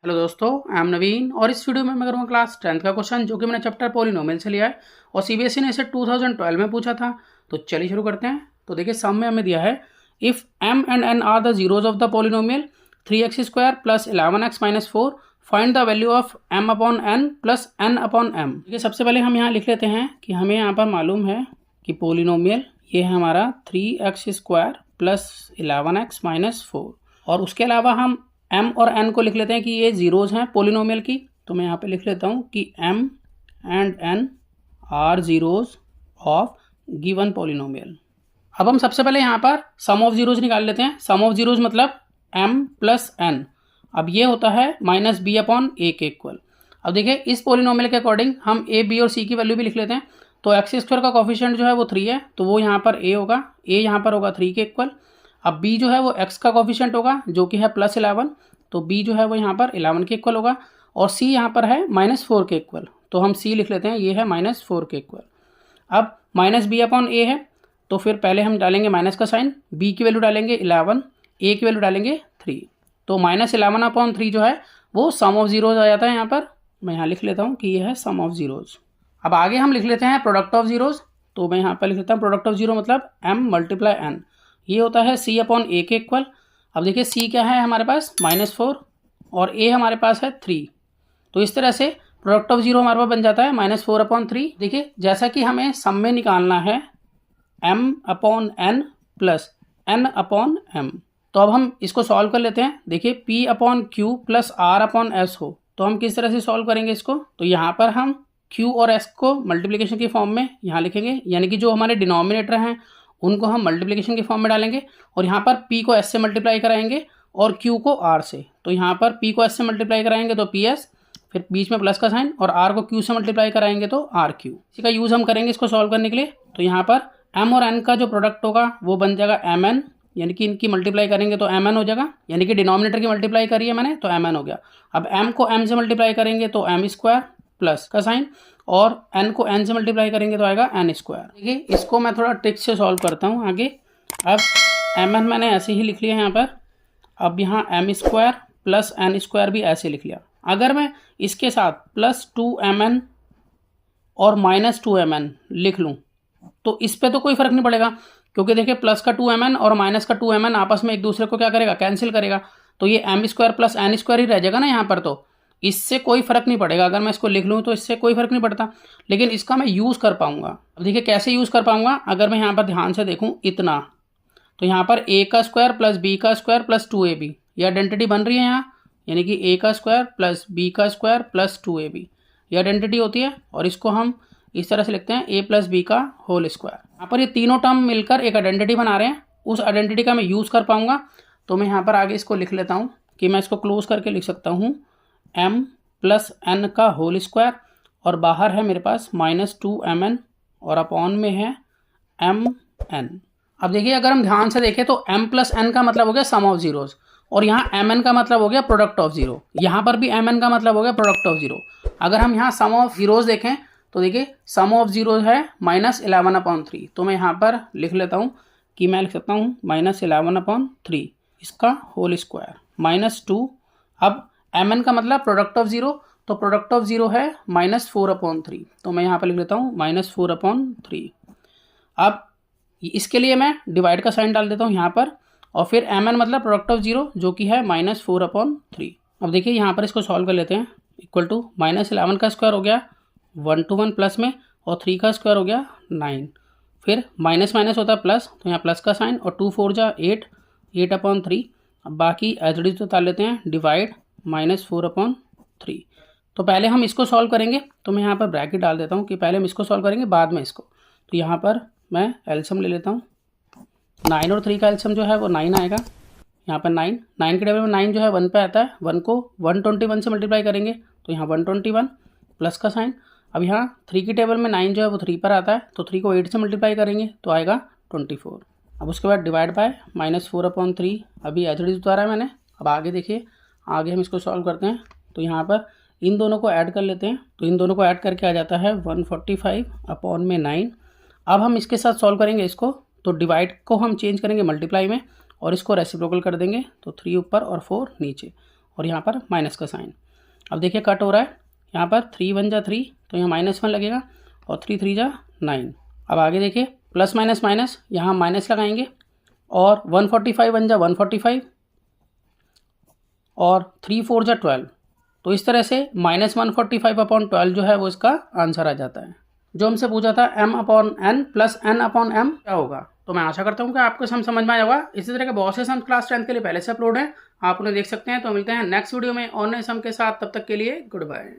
Hello दोस्तों, I am नवीन और इस वीडियो में मैं करूँगा क्लास 10th का क्वेश्चन जो कि मैंने चैप्टर पॉलिनोमियल से लिया है और सीबीएसई ने इसे 2012 में पूछा था। तो चलिए शुरू करते हैं। तो देखिए सम में हमें दिया है if m and n are the zeros of the polynomial 3x² plus 11x minus 4 find the value of m upon n plus n upon m। देखिए सबसे पहले हम यहाँ लिख लेते हैं कि हमें यहाँ पर मालूम है कि पॉलिनोमियल ये है हमारा 3x² प्लस 11x माइनस 4 और उसके अलावा हम m और n को लिख लेते हैं कि ये जीरोज हैं पॉलिनोमियल की। तो मैं यहाँ पे लिख लेता हूँ कि m and n are zeros of given polynomial. अब हम सबसे पहले यहाँ पर सम ऑफ जीरोज निकाल लेते हैं। सम ऑफ जीरोज मतलब m प्लस n। अब ये होता है माइनस बी अपॉन ए के इक्वल। अब देखिए इस पॉलिनोमियल के अकॉर्डिंग हम a b और c की वैल्यू भी लिख लेते हैं। तो x² का कोफिशिएंट जो है वो 3 है, तो वो यहाँ पर a होगा, a यहाँ पर होगा 3 के इक्वल। अब b जो है वो x का कोफिशिएंट होगा जो कि है प्लस 11, तो b जो है वो यहाँ पर 11 के इक्वल होगा और c यहाँ पर है माइनस 4 के इक्वल, तो हम c लिख लेते हैं, ये है माइनस 4 के इक्वल। अब माइनस बी अपॉन ए है, तो फिर पहले हम डालेंगे माइनस का साइन, b की वैल्यू डालेंगे 11, a की वैल्यू डालेंगे 3, तो माइनस 11 अपॉन 3 जो है वो सम ऑफ जीरोज आ जाता है। यहाँ पर मैं यहाँ लिख लेता हूँ कि ये है सम ऑफ जीरोज। अब आगे हम लिख लेते हैं प्रोडक्ट ऑफ जीरोज। तो मैं यहाँ पर लिख लेता हूँ प्रोडक्ट ऑफ जीरो मतलब m मल्टीप्लाई n, ये होता है c अपॉन ए के इक्वल। अब देखिए c क्या है हमारे पास -4 और a हमारे पास है 3, तो इस तरह से प्रोडक्ट ऑफ जीरो हमारे पास बन जाता है -4 अपॉन 3। देखिए जैसा कि हमें सम में निकालना है m upon n plus n upon m, तो अब हम इसको सॉल्व कर लेते हैं। देखिए p upon q plus r upon s हो, तो हम किस तरह से सॉल्व करेंगे इसको। तो यहाँ पर हम q और s को मल्टीप्लिकेशन की फॉर्म में यहाँ लिखेंगे, यानी कि जो हमारे डिनोमिनेटर हैं उनको हम मल्टीप्लिकेशन के फॉर्म में डालेंगे और यहाँ पर p को s से मल्टीप्लाई कराएंगे और q को r से। तो यहाँ पर p को s से मल्टीप्लाई कराएंगे तो ps, फिर बीच में प्लस का साइन, और r को q से मल्टीप्लाई कराएंगे तो rq। इसी का यूज़ हम करेंगे इसको सॉल्व करने के लिए। तो यहाँ पर m और n का जो प्रोडक्ट होगा वो बन जाएगा mn, यानी कि इनकी मल्टीप्लाई करेंगे तो mn हो जाएगा, यानी कि डिनोमिनेटर की मल्टीप्लाई करी है मैंने तो mn हो गया। अब m को m से मल्टीप्लाई करेंगे तो m² प्लस का साइन, और n को n से मल्टीप्लाई करेंगे तो आएगा n²। देखिए इसको मैं थोड़ा ट्रिक से सॉल्व करता हूँ आगे। अब mn मैंने ऐसे ही लिख लिया यहाँ पर, अब यहाँ m² प्लस n² भी ऐसे लिख लिया। अगर मैं इसके साथ प्लस 2mn और माइनस 2mn लिख लूँ तो इस पर तो कोई फ़र्क नहीं पड़ेगा, क्योंकि देखिए प्लस का 2mn और माइनस का 2mn आपस में एक दूसरे को क्या करेगा, कैंसिल करेगा, तो ये m² प्लस n² ही रह जाएगा ना यहाँ पर, तो इससे कोई फ़र्क नहीं पड़ेगा। अगर मैं इसको लिख लूँ तो इससे कोई फ़र्क नहीं पड़ता, लेकिन इसका मैं यूज़ कर पाऊँगा। अब देखिए कैसे यूज़ कर पाऊँगा, अगर मैं यहाँ पर ध्यान से देखूँ इतना, तो यहाँ पर a का स्क्वायर प्लस b का स्क्वायर प्लस 2ab, ये आइडेंटिटी बन रही है यहाँ, यानी कि a का स्क्वायर प्लस b का स्क्वायर प्लस 2ab, ये आइडेंटिटी होती है। और इसको हम इस तरह से लिखते हैं a प्लस b का होल स्क्वायर। यहाँ पर ये तीनों टर्म मिलकर एक आइडेंटिटी बना रहे हैं, उस आइडेंटिटी का मैं यूज़ कर पाऊँगा। तो मैं यहाँ पर आगे इसको लिख लेता हूँ कि मैं इसको क्लोज करके लिख सकता हूँ m प्लस n का होल स्क्वायर, और बाहर है मेरे पास -2mn और अपॉन में है mn। अब देखिए अगर हम ध्यान से देखें तो m प्लस n का मतलब हो गया सम ऑफ जीरोज, और यहाँ mn का मतलब हो गया प्रोडक्ट ऑफ जीरो, यहाँ पर भी mn का मतलब हो गया प्रोडक्ट ऑफ जीरो। अगर हम यहाँ सम ऑफ जीरोज देखें तो देखिए सम ऑफ जीरो है -11 अपॉन 3, तो मैं यहाँ पर लिख लेता हूँ कि मैं लिख सकता हूँ -11 अपॉन 3 इसका होल स्क्वायर -2। अब mn का मतलब प्रोडक्ट ऑफ जीरो, तो प्रोडक्ट ऑफ जीरो है -4 अपॉन 3, तो मैं यहाँ पर लिख लेता हूँ -4 अपॉन 3। अब इसके लिए मैं डिवाइड का साइन डाल देता हूँ यहाँ पर, और फिर mn मतलब प्रोडक्ट ऑफ जीरो जो कि है -4 अपॉन 3। अब देखिए यहाँ पर इसको सॉल्व कर लेते हैं। इक्वल टू -11 का स्क्वायर हो गया 1 to 1 प्लस में, और 3 का स्क्वायर हो गया 9, फिर माइनस माइनस होता है प्लस, तो यहाँ प्लस का साइन, और 2 4 जा 8, 8 अपॉन 3। अब बाकी एज इट इज तो डाल लेते हैं, डिवाइड -4 अपॉन 3। तो पहले हम इसको सॉल्व करेंगे, तो मैं यहाँ पर ब्रैकेट डाल देता हूँ कि पहले हम इसको सॉल्व करेंगे बाद में इसको। तो यहाँ पर मैं एलसीएम ले लेता हूँ, 9 और 3 का एलसीएम जो है वो 9 आएगा। यहाँ पर 9 के टेबल में 9 जो है 1 पे आता है, 1 को 121 से मल्टीप्लाई करेंगे तो यहाँ 121 प्लस का साइन। अब यहाँ 3 की टेबल में 9 जो है वो 3 पर आता है, तो 3 को 8 से मल्टीप्लाई करेंगे तो आएगा 24। अब उसके बाद डिवाइड बाय -4 अपॉन 3, अभी एच डी उतारा है मैंने। अब आगे देखिए, आगे हम इसको सॉल्व करते हैं, तो यहाँ पर इन दोनों को ऐड कर लेते हैं, तो इन दोनों को ऐड करके आ जाता है 145 अपॉन में 9। अब हम इसके साथ सॉल्व करेंगे इसको, तो डिवाइड को हम चेंज करेंगे मल्टीप्लाई में और इसको रेसिप्रोकल कर देंगे, तो 3 ऊपर और 4 नीचे, और यहाँ पर माइनस का साइन। अब देखिए कट हो रहा है, यहाँ पर 3 1 जा 3 तो यहाँ -1 लगेगा और 3 3 जा 9। अब आगे देखिए प्लस माइनस माइनस, यहाँ माइनस लगाएंगे और 145 1 जा 145 और 3 4 जा 12। तो इस तरह से -145/12 जो है वो इसका आंसर आ जाता है। जो हमसे पूछा था m/n प्लस n/m क्या होगा। तो मैं आशा करता हूँ कि आपको समझ में आया होगा। इसी तरह के बहुत से सम क्लास 10 के लिए पहले से अपलोड हैं, आप उन्हें देख सकते हैं। तो मिलते हैं नेक्स्ट वीडियो में और नए सम के साथ, तब तक के लिए गुड बाय।